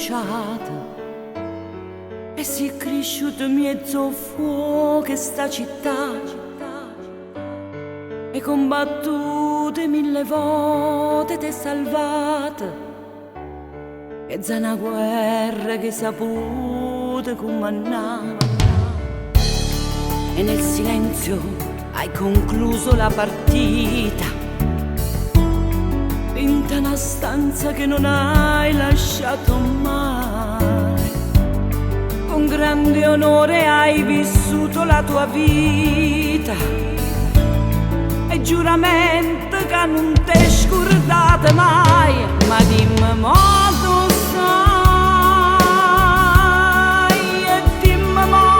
bruciata e si è cresciuto in mezzo a fuoco sta città e combattute mille volte te salvata e c'è una guerra che saputo comandare e nel silenzio hai concluso la partita in una stanza che non hai lasciato mai. Con grande onore hai vissuto la tua vita e giuramento che non te scordate mai. Ma dimmi modo sai e dimmi mo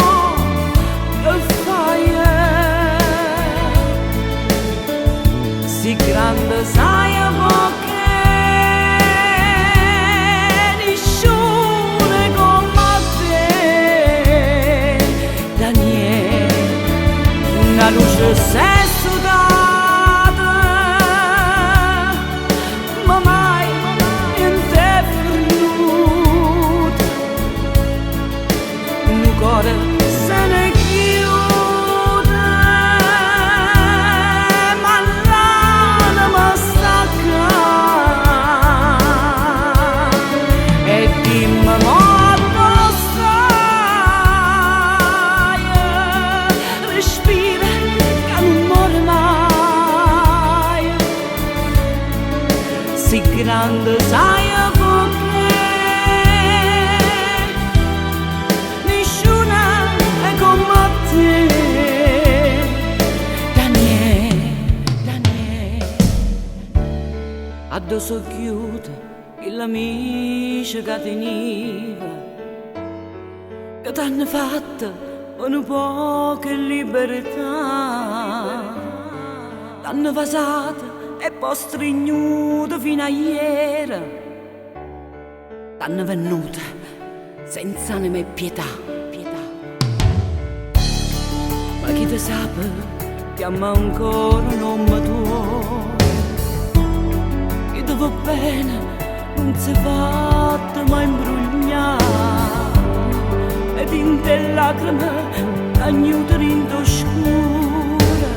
che fai si grande sai la luce sei sudata, ma mai niente è venuto. Un cuore se ne chiude, ma l'anima stacca. E dimmi molto stai, respira. Si grande sai perché nessuna è come te. Daniele, addosso chiude il amici che teniva, che t'hanno fatto un po' che libertà, t'hanno vasato e poi stringnuto fino a ieri, t'hanno venuta senza anima e pietà. Ma chi te sape chiama ancora un nome tuo, chi ti va bene non si fatta mai imbrugnare, ed in te lacrime t'agnuta scura,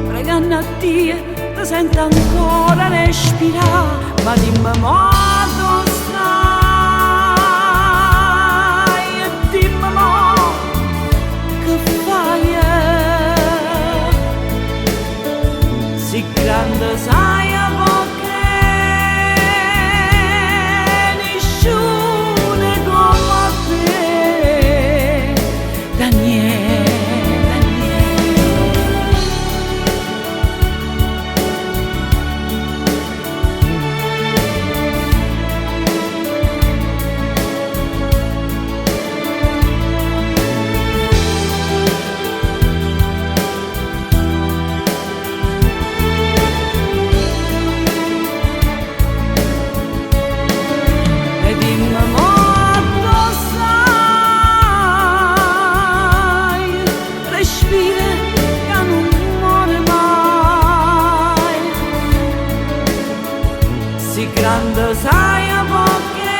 pregando a Dio ti sento ancora respirare. Ma dimmi modo stai e dimmi mo che fai si grande sai perché nessuno è come te. Daniele, si grande sai perché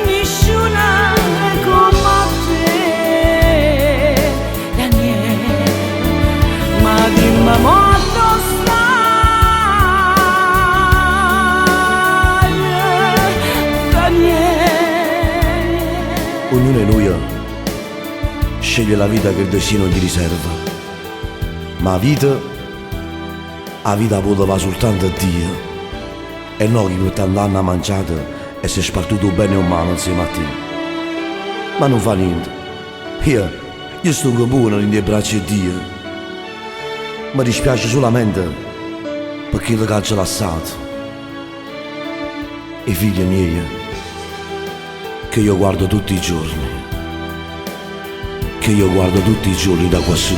nessuna è come te. Daniele, ma dimmi molto stai. Daniele, ognuno di noi sceglie la vita che il destino gli riserva, ma la vita poteva soltanto Dio, e noi che per tanti anni ha mangiato e si è spartito bene o male insieme a te. Ma non fa niente, io sto buono nelle braccia di Dio. Mi dispiace solamente perché il calcio l'ha lasciato. I figli miei che io guardo tutti i giorni, da quassù.